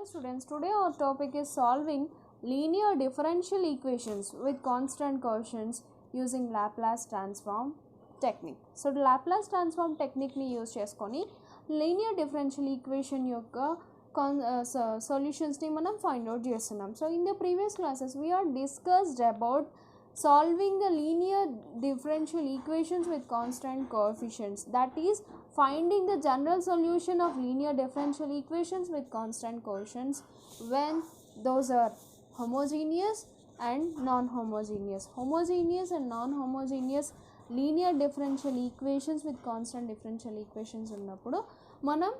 students, today our topic is solving linear differential equations with constant coefficients using Laplace transform technique. So Laplace transform technique ni use cheskoni linear differential equation yokka solutions ni manam find out chestunnam. So in the previous classes we are discussed about solving the linear differential equations with constant coefficients, that is finding the general solution of linear differential equations with constant coefficients when those are homogeneous and non-homogeneous. Homogeneous and non-homogeneous linear differential equations with constant differential equations ఉన్నప్పుడు మనం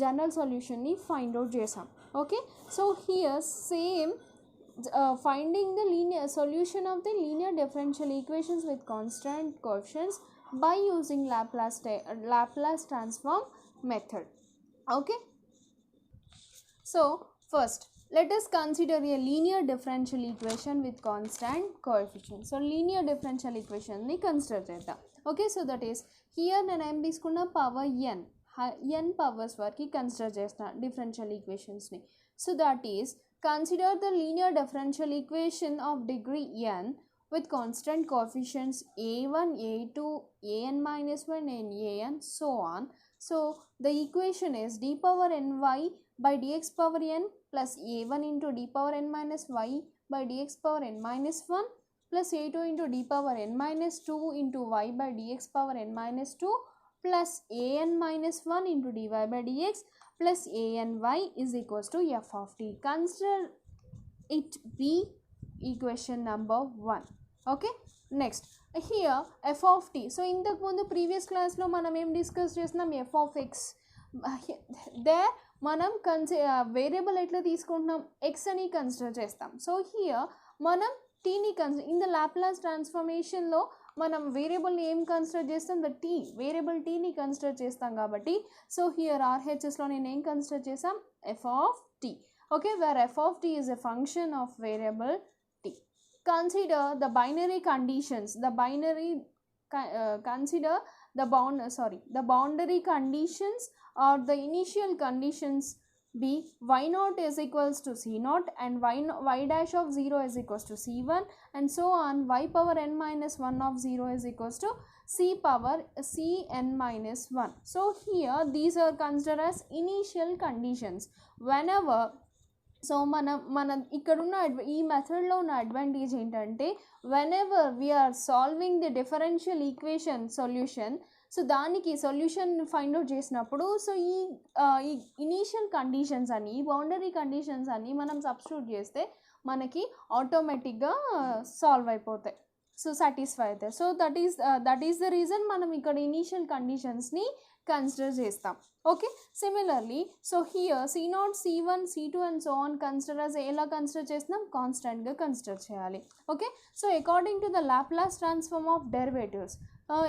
general solution ని find out చేసాం. Okay, so here same finding the linear solution of the linear differential equations with constant coefficients by using Laplace transform method. Okay, so first let us consider a linear differential equation with constant coefficients. So linear differential equation ni consider chedam. Okay, so that is here nenu em తీసుకున్న power n powers variki consider chestuna differential equations ni. So that is consider the linear differential equation of degree n with constant coefficients a1, a2, an minus 1 and an so on. So the equation is d power ny by dx power n plus a1 into d power n minus y by dx power n minus 1 plus a2 into d power n minus 2 into y by dx power n minus 2 plus an minus 1 into dy by dx plus any is equals to f of t. Consider it be equation number 1. Okay, next here f of t. So in the previous class lo manam em discuss chesnam f of x. There manam variable etla తీసుకుంటున్నాం x అని consider చేస్తాం. So here మనం t ని in the Laplace transformation లో మనం variable ని ఏం consider చేస్తాం, ద t వేరియబుల్ t ని కన్సిడర్ చేస్తాం కాబట్టి సో హియర్ RHS లో నేను ఏం కన్సిడర్ చేసాం, f of t. Okay, where f of t is a function of variable t. Consider the binary conditions, consider the boundary conditions or the initial conditions be y0 is equals to c0 and y dash of 0 is equals to c1 and so on. Y power n minus 1 of 0 is equals to c power cn minus 1. So here these are considered as initial conditions. Whenever so మన ఇక్కడ ఉన్న ఈ మెథడ్లో ఉన్న advantage ఏంటంటే whenever we are solving the differential equation solution, so దానికి solution find out చేసినప్పుడు so ఈ ఇనీషియల్ కండిషన్స్ అని, ఈ బౌండరీ కండిషన్స్ అని మనం సబ్స్టిట్యూట్ చేస్తే మనకి ఆటోమేటిక్గా సాల్వ్ అయిపోతాయి, సో సాటిస్ఫై అవుతాయి. So that is the reason మనం ఇక్కడ ఇనీషియల్ కండిషన్స్ని కన్సిడర్ చేస్తాం. Okay, similarly so here c0, c1, c2 and so on consider as ఎలా కన్సిడర్ చేస్తున్నాం, కాన్స్టెంట్గా కన్సిడర్ చేయాలి. Okay, so according to the Laplace transform of derivatives,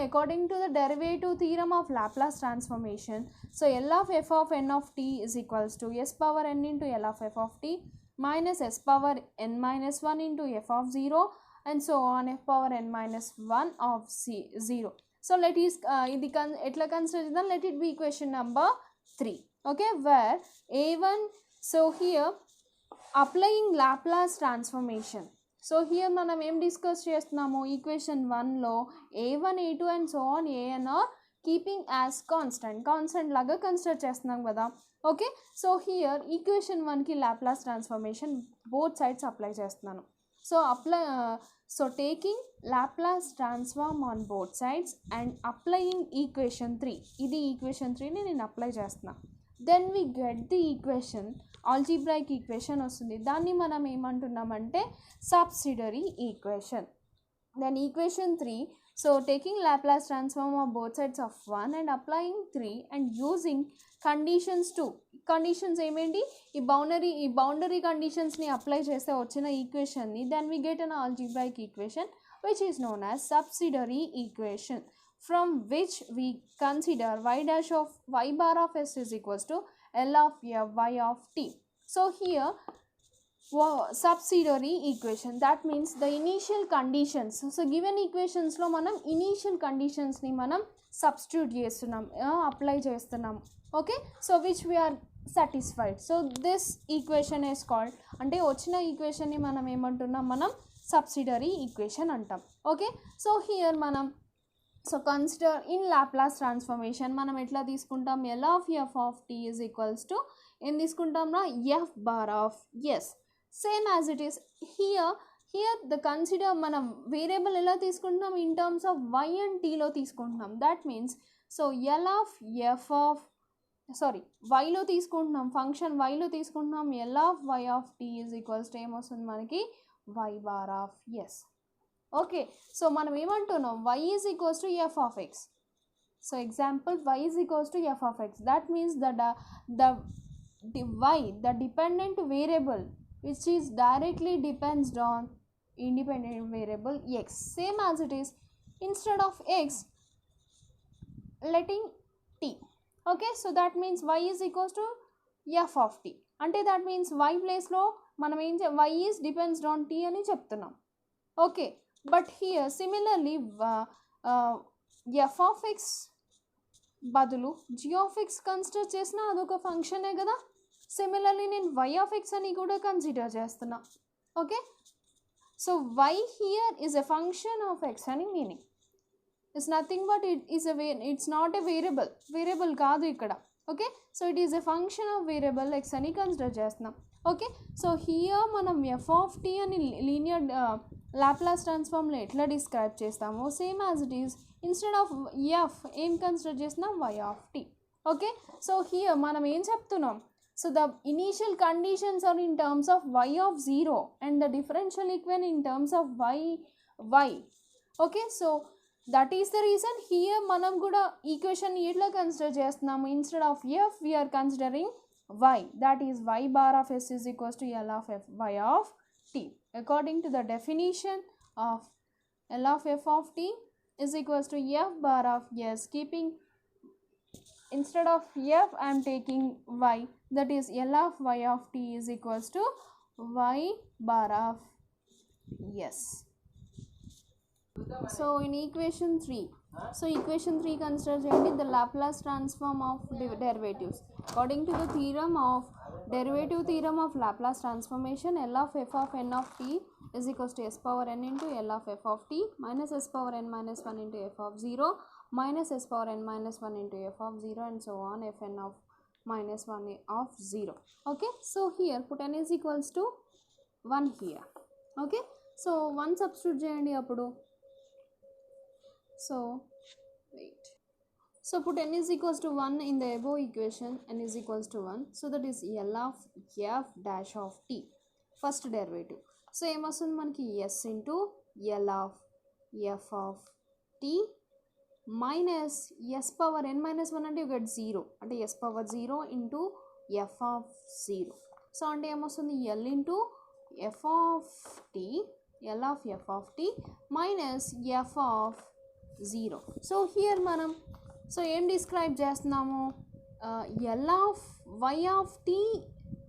according to the derivative theorem of Laplace transformation, so L of f of n of t is equals to s power n into L of f of t minus s power n minus 1 into f of 0 and so on f power n minus 1 of 0. So let is etla consider chedam, let it be equation number 3. Okay, where a1, so here applying Laplace transformation, so here మనం ఏం discuss చేస్తున్నాము, equation 1లో a1, a2 and so on an are keeping as constant లాగా consider చేస్తున్నాం కదా. Okay, so here equation 1కి Laplace transformation both sides apply చేస్తున్నాను. So taking Laplace transform on both sides and applying equation 3, ఇది equation 3ని నేను apply చేస్తున్నాను. Then we get the equation, algebraic equation వస్తుంది. దాన్ని మనం ఏమంటున్నామంటే subsidiary equation. Then equation 3, so taking Laplace transform of both sides of 1 and applying 3 and using conditions 2. Conditions ఏమేంటి, ఈ బౌండరీ కండిషన్స్ని అప్లై చేస్తే వచ్చిన ఈక్వేషన్ని then we get an algebraic equation which is known as subsidiary equation, from which we consider y dash of y bar of s is equals to L of f y of t. So here subsidiary equation, that means the initial conditions. So given equations lo manam initial conditions ni manam substitute chestunnam, apply chestunnam. Okay, so which we are satisfied. So this equation is called, అంటే వచ్చిన equation ని మనం ఏమంటున్నాం, మనం subsidiary equation అంటాం. Okay, so here మనం so consider in Laplace transformation మనం ఎట్లా తీసుకుంటాం, L of f of t is equals to ఏం తీసుకుంటాం రా, f bar of s. Same as it is here the consider మనం వేరియబుల్ ఎలా తీసుకుంటున్నాం, in terms of y and టీలో తీసుకుంటున్నాం. That means so L of f of వైలో తీసుకుంటున్నాం, ఫంక్షన్ వైలో తీసుకుంటున్నాం, L of y of t is equals to ఏమొస్తుంది మనకి, y bar of s. Okay, so మనం ఏమంటున్నాం, y is equals to f of x. So example y is equals to f of x, that means the y, the dependent variable which is directly depends on independent variable x. Same as it is, instead of x letting t. Okay, so that means y is equals to f of t. అంటే that means y ప్లేస్లో మనం ఏం y is depends on t అని చెప్తున్నాం. Okay, but here similarly f of x బదులు g of x consider చేసిన అదొక ఫంక్షనే కదా. సిమిలర్లీ నేను y of x అని కూడా కన్సిడర్ చేస్తున్నా. Okay, so y here is a function of x అని meaning. It's nothing but it's not a variable కాదు ఇక్కడ. Okay, so it is a function of variable x అని consider చేస్తున్నాం. Okay, so here మనం f of t అని linear Laplace ట్రాన్స్ఫార్మ్లో ఎట్లా describe చేస్తామో same as it is, instead of f ఏం కన్సిడర్ చేస్తున్నాం, y of t. Okay, so here మనం ఏం చెప్తున్నాం, so the initial conditions are in terms of y of 0 and the differential equation in terms of y. Okay, so that is the reason here మనం కూడా equation ఎట్లా consider చేస్తున్నాము, instead of f we're considering y, that is y bar of s is equals to L of f y of t. According to the definition of L of f of t is equals to f bar of s, keeping instead of f I am taking y, that is L of y of t is equals to y bar of s. So in equation 3, so equation 3 consider cheyandi the Laplace transform of derivatives. According to the theorem of derivative theorem of Laplace transformation, L of f of n of t is equals to s power n into L of f of t minus s power n minus 1 into f of 0 minus s power n minus 1 into f of 0 and so on, f n of minus 1 of 0. Okay, so here put n is equals to 1 here. Okay, so 1 substitute cheyandi appudu. So wait, so put n is equals to 1 in the above equation, n is equals to 1, so that is L of f dash of t, first derivative. So em vastundi manaki s into L of f of t minus s power n minus 1 ante you get 0, ante s power 0 into f of 0. So ante em vastundi L into f of t, L of f of t minus f of 0. So here మనం so ఏం describe చేస్తున్నాము, L of y of t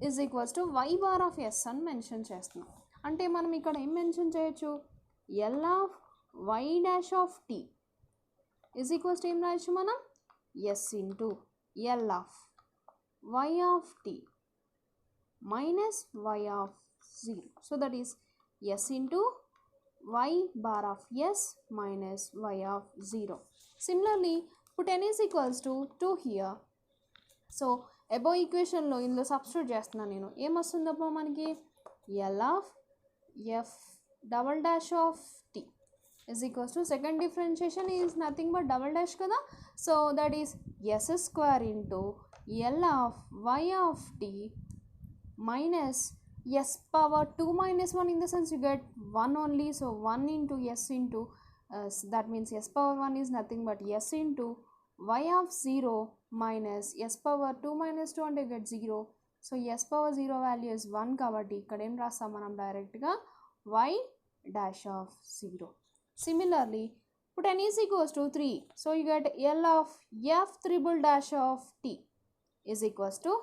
is equals to y bar of s అని mention చేస్తున్నాం. అంటే మనం ఇక్కడ ఏం mention చేయొచ్చు, L of y dash of t is equals to ఏం రాయొచ్చు మనం, s into L of y of t minus y of 0. So that is s into y bar of s minus y of 0. Similarly, put n is equals to 2 here. So above equation లో ఇందులో substitute చేస్తున్నాను నేను, ఏమొస్తుందప్పో మనకి L of f double dash of t is equals to, second differentiation is nothing but double dash kada, so that is s square into L of y of t minus s power 2 minus 1, in the sense you get 1 only, so 1 into s into that means s power 1 is nothing but s into y of 0 minus s power 2 minus 2 and you get 0, so s power 0 value is 1 kabatti ikkada em rastam manam direct ga y dash of 0. Similarly, put n is equals to 3, so you get L of f triple dash of t is equals to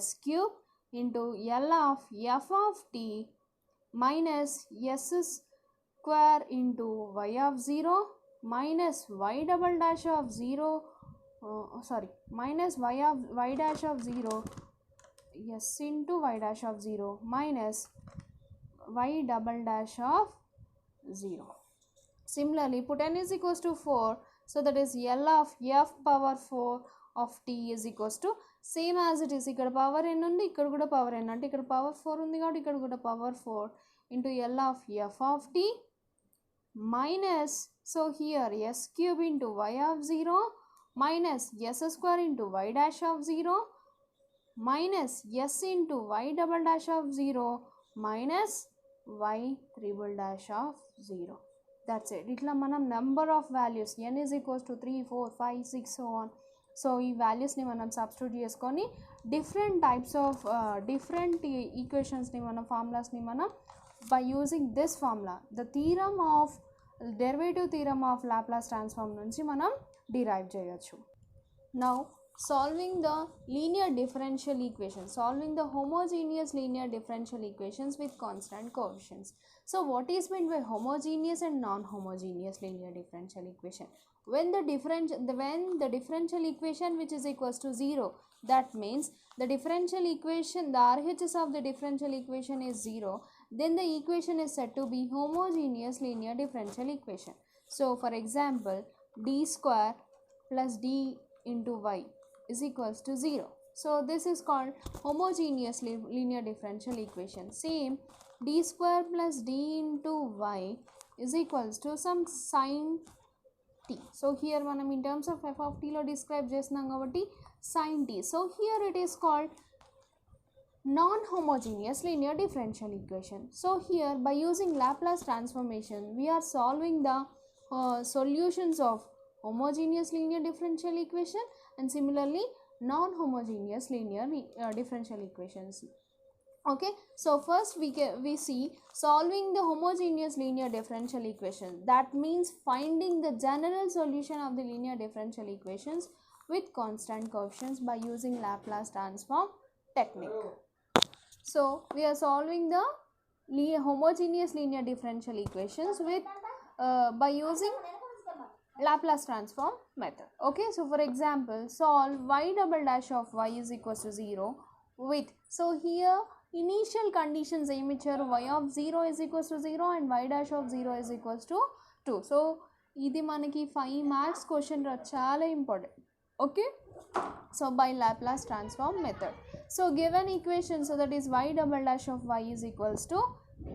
s cube into L of f of t minus s square into y of 0 minus y double dash of 0 minus y dash of 0 s into y dash of 0 minus y double dash of 0. Similarly, put n is equals to 4, so that is L of f power 4 of t is equals to same as it is. Ikkada power n undi, ikkada kuda power n, ante ikkada power 4 undi kabatti ikkada kuda power 4 into L of f of t minus, so here s cube into y of 0 minus s square into y dash of 0 minus s into y double dash of 0 minus y triple dash of 0. That's it. Itla manam number of values n is equals to 3, 4, 5, 6 so on. So ee values ni manam substitute cheskoni different types of different equations ni manam formulas ni manam by using this formula, the theorem of derivative theorem of Laplace transform nunchi manam derive cheyochu. Now solving the linear differential equations, solving the homogeneous linear differential equations with constant coefficients. So what is meant by homogeneous and non-homogeneous linear differential equation? When the differential equation which is equals to 0, that means the differential equation, the RHS of the differential equation is 0, then the equation is said to be homogeneous linear differential equation. So for example, d square plus d into y is equals to 0. So this is called homogeneous linear differential equation. Same, d square plus d into y is equals to some sin t. So here manam in terms of f of t lo describe chestunam kabatti sin t. So here it is called non-homogeneous linear differential equation. So here by using Laplace transformation we are solving the solutions of homogeneous linear differential equation and similarly non-homogeneous linear differential equations. Okay, so first we see solving the homogeneous linear differential equation. That means finding the general solution of the linear differential equations with constant coefficients by using Laplace transform technique. So we are solving the homogeneous linear differential equations with by using Laplace transform method. Okay, so for example, solve y double dash of y is equals to 0 with, so here initial conditions icharu, y of 0 is equals to 0 and y dash of 0 is equals to 2. So idi manaki 5 marks question chaala important. Okay, so by Laplace transform method, so given equation, so that is y double dash of y is equals to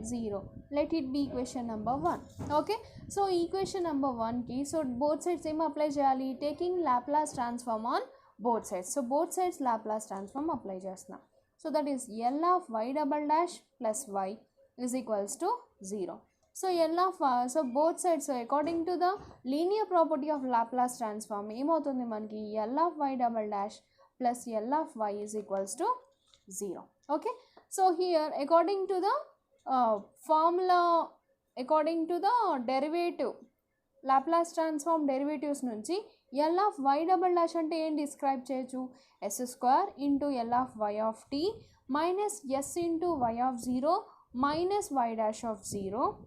0. Let it be equation number 1. Okay, so equation number 1 ki, so both sides em apply cheyali, taking Laplace transform on both sides. So both sides Laplace transform apply chestunna. So that is L of y double dash plus y is equals to 0. So L of so both sides, so according to the linear property of Laplace transform em avutundi manaki L of y double dash plus L of y is equals to 0. Okay, so here according to the formula, according to the derivative Laplace transform derivatives nunchi L of y double dash ante em describe cheyochu, s square into L of y of t minus s into y of 0 minus y dash of 0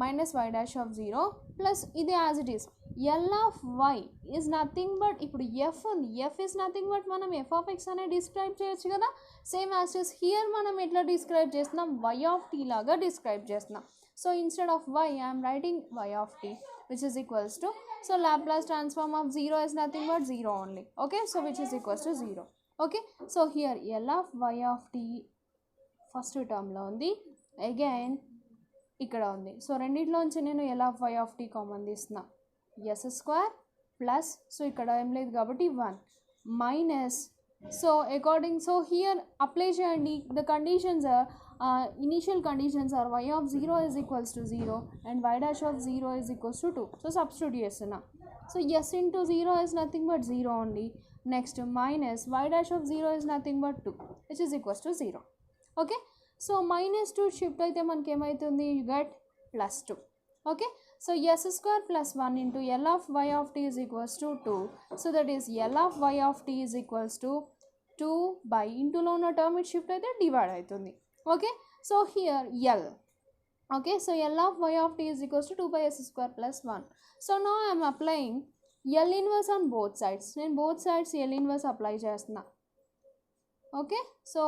minus y dash of 0 plus ఇది as it is. L of y is nothing but, ఇప్పుడు f ఉంది, f is nothing but మనం f of x అనే describe చేయొచ్చు కదా. Same as is here మనం ఎట్లా describe చేస్తున్నాం, y of t లాగా డిస్క్రైబ్ చేస్తున్నాం. So instead of y I am writing y of t which is equals to, so Laplace transform of 0 is nothing but 0 only. Okay, so which is equals to 0. Okay, so here L of y of t first టర్మ్లో ఉంది, again ఇక్కడ ఉంది. So రెండిట్లోంచి నేను L of y of t common తీస్తున్నా, s square plus, so ఇక్కడ ఏం లేదు కాబట్టి 1 minus, so according, so here apply చేయండి. The conditions initial conditions are y of 0 is equals to 0 and y dash of 0 is equals to 2. So substitute chestunna. So s into 0 is nothing but 0 only. Next minus y dash of 0 is nothing but 2 which is equals to 0. Okay, so minus 2 shift aithe manaki em aitundi, you get plus 2. Okay, so s square plus 1 into L of y of t is equals to 2. So that is L of y of t is equals to 2 by into lo ఉన్న term it shift aithe divide aitundi. Okay, so here L. Okay, so L of y of t is equals to 2 by s square plus 1. So now I am applying L inverse on both sides. Then both sides L inverse apply chestunna. Okay. So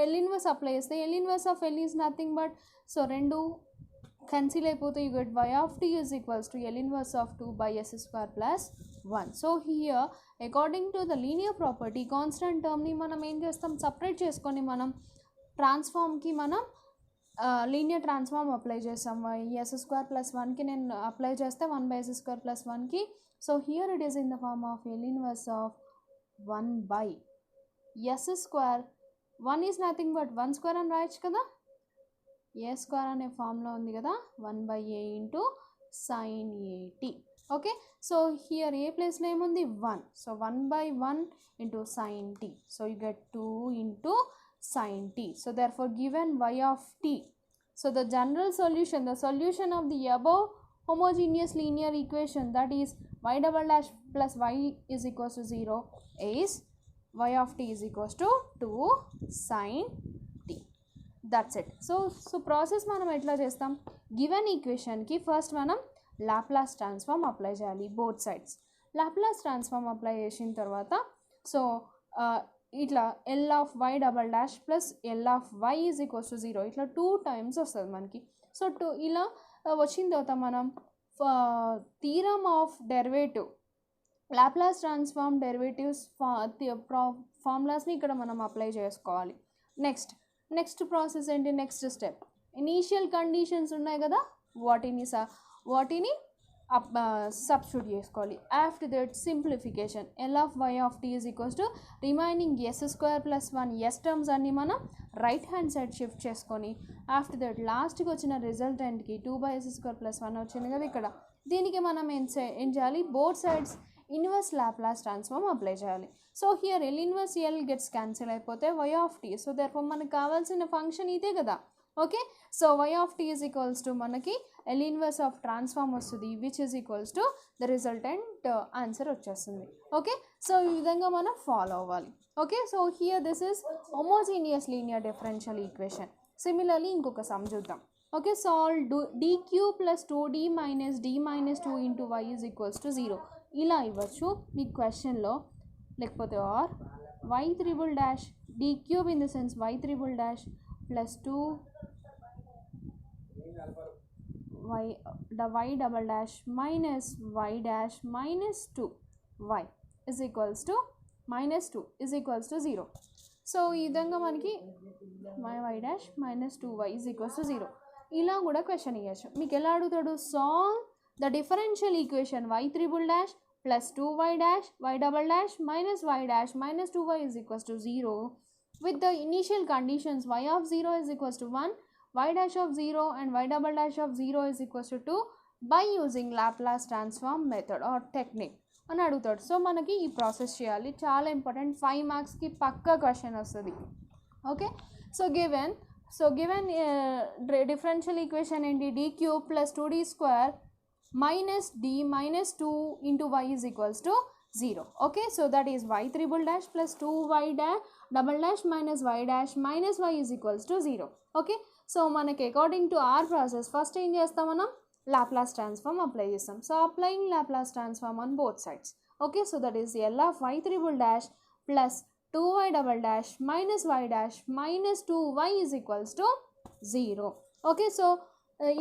L inverse apply చేస్తే L inverse of L is nothing but, so రెండు cancel అయిపోతే you get y of t is equals to L inverse of 2 by s square plus 1. So here according to the linear property constant term ని మనం ఏం చేస్తాం, separate చేసుకొని మనం ట్రాన్స్ఫార్మ్కి మనం linear transform apply చేస్తాం. ఎస్ స్క్వేర్ ప్లస్ 1కి నేను అప్లై చేస్తే 1 by s square plus 1కి. So here it is in the form of L inverse of 1 by s square. 1 is nothing but 1 square అని రాయొచ్చు కదా, ఏ స్క్వేర్ అనే ఫామ్లో ఉంది కదా, 1/a into sine a t. Okay. So here a ప్లేస్లో ఏముంది 1, so 1/1 into sine t. So you get 2 into sine t. So therefore given y of t. So the general solution, the solution of the above homogeneous linear equation, that is y double dash plus y is equals to 0 is y of t is equals to 2 sin t. That's it. So process మనం ఎట్లా చేస్తాం, given ఈక్వేషన్కి first మనం Laplace transform apply చేయాలి both sides. Laplace transform apply చేసిన తర్వాత so ఇట్లా L of y double dash plus L of y is equals to 0 ఇట్లా 2 times వస్తుంది మనకి. సో ఇలా వచ్చిన తర్వాత మనం theorem of derivative, Laplace transform derivatives ఫార్ములాస్ని ఇక్కడ మనం అప్లై చేసుకోవాలి. నెక్స్ట్ ప్రాసెస్ ఏంటి, నెక్స్ట్ స్టెప్ ఇనీషియల్ కండిషన్స్ ఉన్నాయి కదా, వాటిని సబ్స్టిట్యూట్ చేసుకోవాలి. After that simplification, L of y of t is equals to remaining s square plus 1 s terms అన్ని మనం రైట్ హ్యాండ్ సైడ్ షిఫ్ట్ చేసుకొని ఆఫ్టర్ దట్ లాస్ట్కి వచ్చిన రిజల్టెంట్కి 2/s స్క్వేర్ ప్లస్ 1 వచ్చింది కదా ఇక్కడ, దీనికి మనం ఏం చేయాలి, both sides inverse Laplace transform apply చేయాలి. So here L inverse L gets cancel అయిపోతే y of t. So therefore మనకు కావాల్సిన ఫంక్షన్ ఇదే కదా. Okay. So y of t is equals to మనకి ఎల్ ఇన్వర్స్ ఆఫ్ ట్రాన్స్ఫార్మ్ వస్తుంది, which is equals to the resultant answer వచ్చేస్తుంది. Okay. So ఈ విధంగా మనం ఫాలో అవ్వాలి. Okay. So here this is homogeneous linear differential equation. Similarly ఇంకొక some చూద్దాం. ఓకే. Solve dq plus 2d minus d minus 2 into y is equals to 0 ఇలా ఇవ్వచ్చు మీ క్వశ్చన్లో. లేకపోతే or y triple dash d cube in the sense y triple dash plus 2 y double dash minus y dash minus 2 y is equals to minus 2 is equals to 0. So ఈ విధంగా మనకి y dash minus 2y is equals to 0 ఇలా కూడా question ఇవ్వచ్చు. మీకు ఎలా అడుగుతాడు, solve the differential equation y triple dash plus 2y dash y double dash minus y dash minus 2y is equals to 0 with the initial conditions y of 0 is equals to 1, y dash of 0 and y double dash of 0 is equals to 2 by using Laplace transform method or technique అని అడుగుతాడు. So మనకి ఈ process చేయాలి, చాలా important, 5 మార్క్స్కి పక్కా question వస్తుంది. Okay. So given differential equation ఏంటి, d cube plus 2d square minus d minus 2 into y is equals to 0. Okay, so that is y triple dash plus 2y double dash minus y dash minus y is equals to 0. Okay, so మనకి according to our process first ఏం చేస్తాం, మనం Laplace transform apply చేస్తాం. So applying Laplace transform on both sides. Okay, so that is L of y triple dash plus 2y double dash minus y dash minus 2y is equals to 0. Okay, so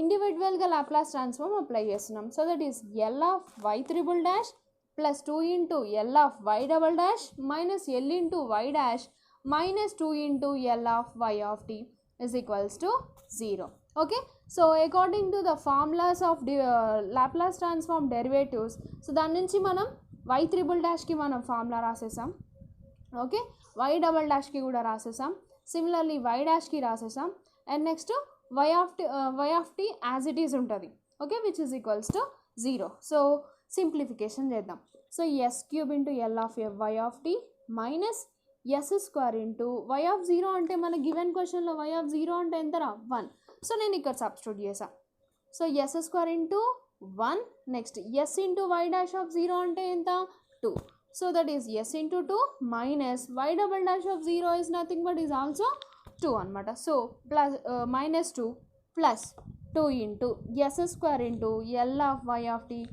ఇండివిజువల్గా Laplace transform apply చేస్తున్నాం. So that is L of y triple dash plus 2 into L of y double dash minus L into y dash minus 2 into L of y of t is equals to 0. Okay, so according to the formulas of the Laplace transform derivatives, so దాని నుంచి మనం y triple dash కి మనం formula రాసేసాం. Okay, y double dash కి కూడా రాసేసాం, similarly y dash కి రాసేసాం, and next y of t as it is ఉంటుంది. Okay, which is equals to 0. So simplification చేద్దాం. So s cube into L of y of t minus s square into y of 0 అంటే మన given క్వశ్చన్లో y of 0 అంటే ఎంతరా 1. So నేను ఇక్కడ substitute చేసా. So s square into 1, next s into y dash of 0 అంటే ఎంత 2. So that is s into 2 minus y double dash of 0 is nothing but is also 2 అనమాట. So plus minus 2 plus 2 into s square into L of y of t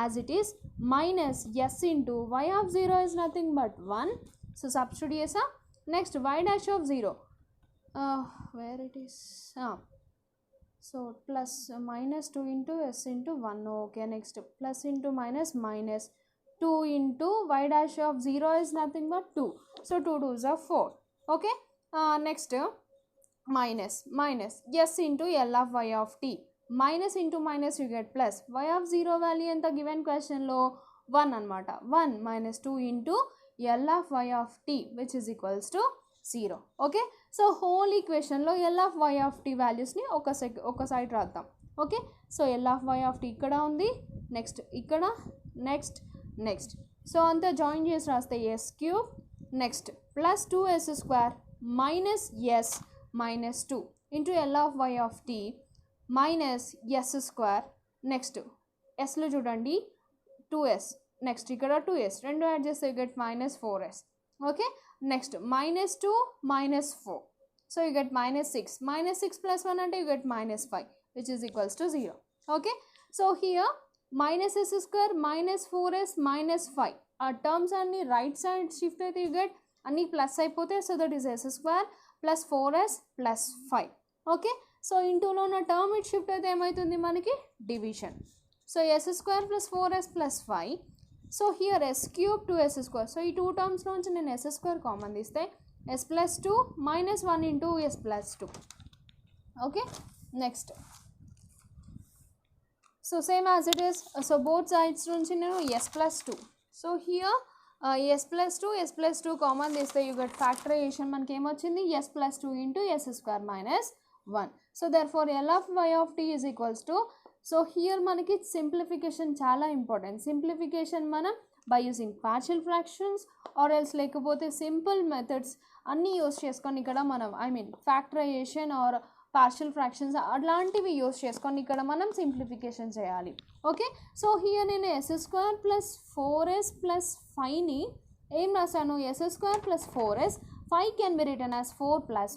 as it is minus s into y of 0 is nothing but 1. So substitute చేసా, Next, y dash of 0. Where it is? So plus minus 2 into s into 1. Okay, next plus into minus minus 2 into y dash of 0 is nothing but 2. So 2 2s are 4. Okay, next minus s into L of y of t. Minus into minus you get plus. Y of 0 value in the given question lo 1 anamata. 1 minus 2 into L of y of t, which is equals to 0. Okay, so whole equation lo L of y of t values ni oka side raddam. Okay, so L of y of t ikkada undi, next ikkada, next. So anta join chesi raste s cube, next plus 2s square minus s minus 2 into L of y of t minus s square. Next s lo chudandi 2s, next ikkada 2s, rendu add cheste you get minus 4s. Okay, next minus 2 minus 4, so you get minus 6. Minus 6 plus 1 ante you get minus 5, which is equals to 0. Okay, so here minus s square minus 4s minus 5 terms anni right side shift aithe you get anni plus అయిపోతే, so that is s square plus 4s plus 5. Okay, so into lo na term it shift aithe emaitundi manaki division. So s square plus 4s plus 5. So here s cube to s square. So ఈ two terms నుంచి నేను s square common తీస్తే s plus 2 minus 1 into s plus 2. Okay, next. So same as it is. So both sides నుంచి నేను s plus 2. So here s plus 2 common తీస్తే you get factorization మనకి ఏమొచ్చింది s plus 2 into s square minus 1. So therefore L of y of t is equals to, so here మనకి simplification చాలా important. Simplification మనం by using partial fractions or else లేకపోతే simple methods అన్నీ use చేసుకొని ఇక్కడ మనం ఫ్యాక్టరైజేషన్ ఆర్ పార్షియల్ ఫ్రాక్షన్స్ అలాంటివి use చేసుకొని ఇక్కడ మనం సింప్లిఫికేషన్ చేయాలి. ఓకే, సో హియర్ నేను s square plus 4s plus 5ని ఏం రాశాను, s square plus 4s 5 can be written as 4 plus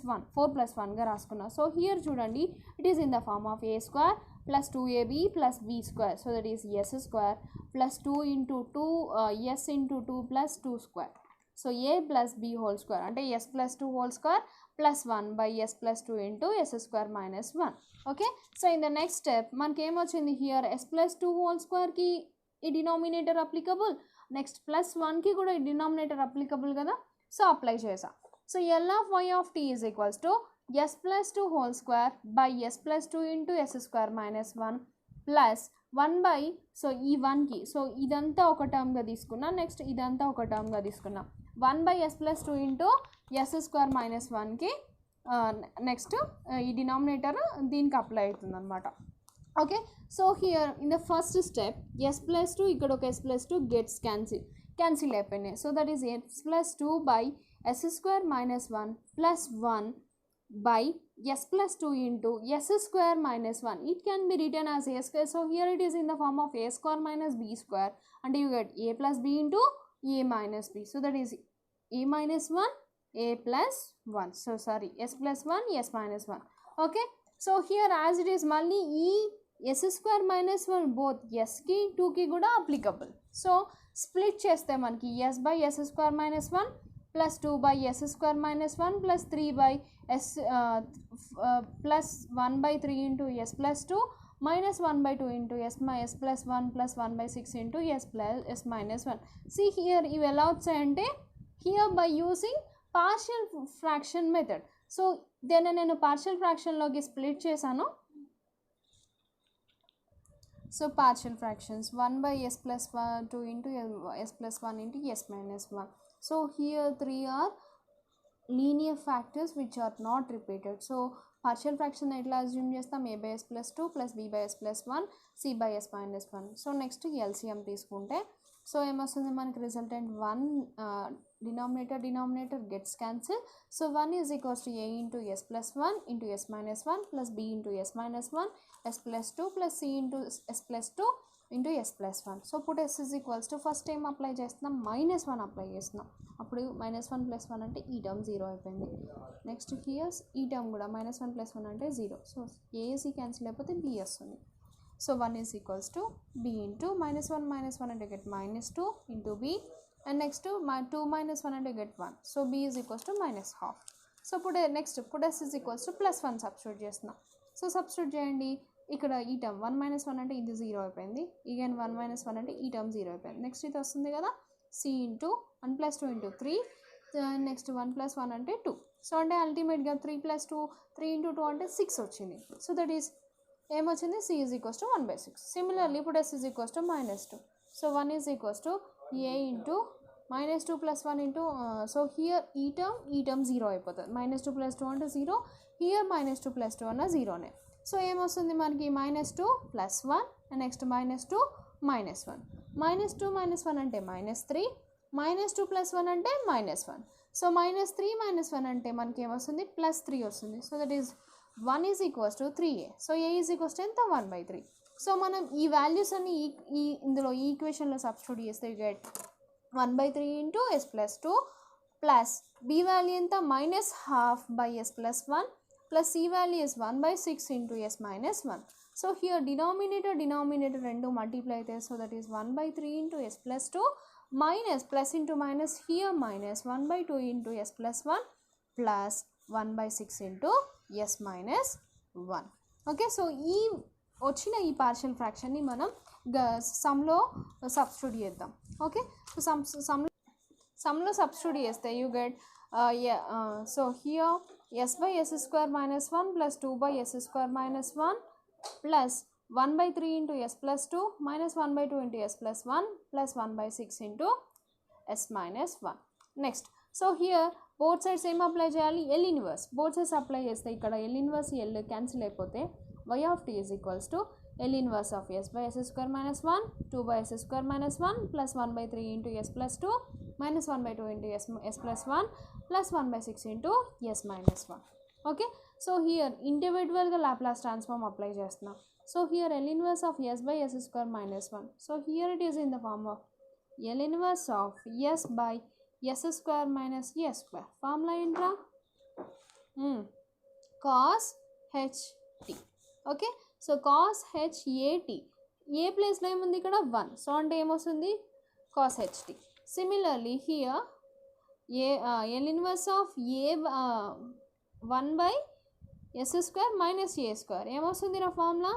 1గా రాసుకున్నా. సో హియర్ చూడండి, it is in the form of a square plus 2ab plus b square, so that is s square plus 2 into 2 s into 2 plus 2 square. So a plus b whole square అంటే s plus 2 whole square plus 1 by s plus 2 into s square minus 1. Okay, so in the next step మనకి ఏమొచ్చింది, here s plus 2 whole square కి ఈ denominator applicable, next plus 1కి కూడా ఈ denominator applicable కదా, so apply చేసా. So L of y of t is equals to s plus 2 whole square by s plus 2 into s square minus 1 plus 1 by, so ఈ 1కి, so ఇదంతా ఒక టర్మ్గా తీసుకున్నా, నెక్స్ట్ ఇదంతా ఒక టర్మ్గా తీసుకున్నా, 1 by s plus 2 into s square minus 1కి next ఈ డినామినేటర్ దీనికి అప్లై అవుతుంది అనమాట. Okay, so here in the first step s plus 2 ఇక్కడ ఒక s plus 2 గెట్స్ క్యాన్సిల్ అయిపోయినాయి. So that is s plus 2 by s square minus 1 plus 1 by s plus 2 into s square minus 1. It can be written as a square. So here it is in the form of a square minus b square, and you get a plus b into a minus b. So that is a minus 1, a plus 1. So sorry, s plus 1, s minus 1. Okay, so here as it is mali e s square minus 1 both s ki 2 ki kuda applicable. So split cheste manaki s by s square minus 1 plus 2 by s square minus 1 plus 3 by s plus 1 by 3 into s plus 2 minus 1 by 2 into s plus 1 plus 1 by 6 into s plus s minus 1. See here you allowed ante here by using partial fraction method. So then nenu partial fraction logi split chesanu. So partial fractions 1 by s plus 2 into s plus 1 into s minus 1. So here 3 are linear factors which are not repeated. So partial fraction ఎట్లా assume చేస్తాం, a by s plus 2 plus b by s plus 1 c by s minus 1. So next LCM తీసుకుంటే so ఏమొస్తుంది మనకి resultant 1 denominator gets cancel. So 1 is equals to a into s plus 1 into s minus 1 plus b into s minus 1 s plus 2 plus c into s plus 2 into s plus 1. So put s is equals to first time apply చేస్తున్నాం minus 1 apply చేస్తున్నాం, అప్పుడు minus 1 plus 1 అంటే ఈ term 0 అయిపోయింది. Next here's ఈ term కూడా minus 1 plus 1 అంటే 0. So AC cancel అయిపోతే బి వస్తుంది. So 1 is equals to b into minus 1 అంటే get minus 2 into b and next to 2 minus 1 and you get 1. So b is equals to minus half. So put s is equals to plus 1 substitute చేస్తున్నాం. So substitute చేయండి. ఇక్కడ ఈ term 1 minus 1 అంటే ఇది 0 అయిపోయింది. again 1 minus 1 అంటే ఈ term 0 అయిపోయింది. నెక్స్ట్ ఇది వస్తుంది కదా c into 1 plus 2 into 3, next 1 plus 1 అంటే 2. సో అంటే అల్టిమేట్గా 3 plus 2, 3 into 2 అంటే 6 వచ్చింది. సో దట్ ఈస్ ఏమొచ్చింది, c is equals to 1/6. Similarly ఇప్పుడు s is equals to -2. So 1 is equals to a into -2 plus 1 into so here ఈ term 0 అయిపోతుంది. -2 plus 2 అంటే 0, here -2 plus 2 అన్న 0నే. సో ఏమొస్తుంది మనకి -2 plus 1 అండ్ నెక్స్ట్ -2 -1. -2 -1 అంటే -3, -2 plus 1 అంటే -1. సో -3 -1 అంటే మనకి ఏమొస్తుంది +3 వస్తుంది. So that is 1 is equals to 3a. So a is equals to ఎంత 1/3. సో మనం ఈ వాల్యూస్ అన్ని ఇందులో ఈ ఈక్వేషన్లో సబ్స్టిట్యూట్ చేస్తే get 1/3 into s plus 2 plus b value ఎంత -half by s plus 1 plus c value is 1/6 into s minus 1. So here denominator రెండు multiply అయితే so that is 1/3 into s plus 2 minus plus into minus here minus 1/2 into s plus 1 plus 1/6 into s minus 1. Okay, so ఈ వచ్చిన ఈ partial ఫ్రాక్షన్ని మనం సమ్లో substitute చేద్దాం. Okay, so సమ్లో substitute చేస్తే you get so here s by s square minus 1 plus 2 by s square minus 1 plus 1/3 into s plus 2 minus 1/2 into s plus 1 plus 1/6 into s minus 1. Next, so here both sides ఏం apply చేయాలి, L inverse. both sides apply చేస్తే ఇక్కడ L inverse L cancel అయిపోతే y of t is equals to L inverse of s by s square minus 1 2 by s square minus 1 plus 1/3 into s plus 2 minus 1/2 into s plus 1 plus 1/6 into s minus 1. Okay, so here individual Laplace transform apply చేస్తున్నాం. So here L inverse of s by s square minus 1. So here it is in the form of L inverse of s by s square minus s square. Formula ఏంట్రా cos h t. Okay, so cos h a t, ఏ ప్లేస్లో ఏముంది ఇక్కడ 1, so అంటే ఏమొస్తుంది cos h t. Similarly here L inverse of a 1 by s square minus a square ఏమొస్తుంది నా formula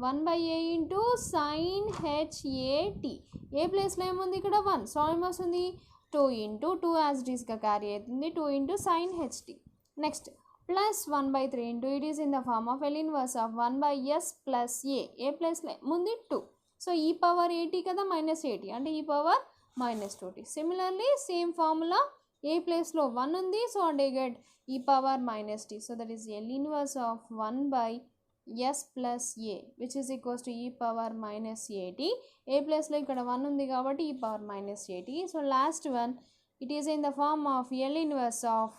1/a into sin h a t. ఏ ప్లేస్లో ఏముంది ఇక్కడ 1, సో ఏమొస్తుంది 2 into 2 as it is గా క్యారీ అవుతుంది 2 into sin h t. Next plus 1/3 into it is in the form of L inverse of 1 by s plus a. A ప్లేస్లో ముందు 2, so e power at కదా -at అంటే e power -2t. Similarly same formula a ప్లేస్లో 1 ఉంది, so అంటే get e power -t. So that is L inverse of 1 by s plus a which is equals to e power -at. A ప్లేస్లో ఇక్కడ 1 ఉంది కాబట్టి e power -at. So last one it is in the form of L inverse of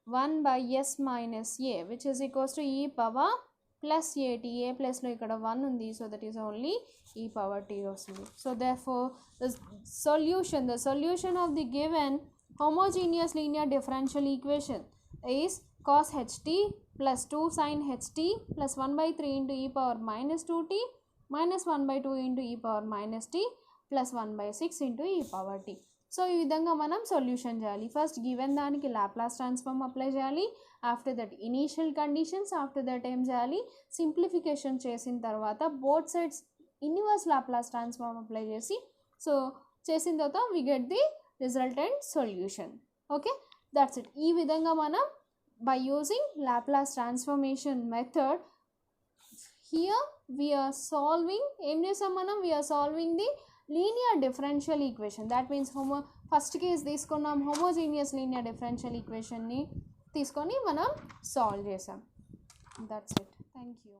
1 by s minus a which is equals to e power plus at. A ప్లేస్లో ఇక్కడ 1 ఉంది, so that is only e power t వస్తుంది. So therefore the solution of the given homogeneous linear differential equation is cos ht plus 2 sin ht plus 1/3 into e power -2t minus 1/2 into e power -t plus 1/6 into e power t. సో ఈ విధంగా మనం solution చేయాలి. First given దానికి Laplace transform apply చేయాలి, after that initial conditions, after that ఏం చేయాలి simplification చేసిన తర్వాత both sides inverse Laplace transform apply చేసి సో చేసిన తర్వాత we get the resultant solution. Okay, that's it. ఈ విధంగా మనం by using Laplace transformation method here we're solving ఏం చేసాం మనం, we're solving the linear differential equation. that means first case తీసుకున్నాం homogeneous linear differential equation ని తీసుకొని మనం సాల్వ్ చేసాం. that's it. thank you.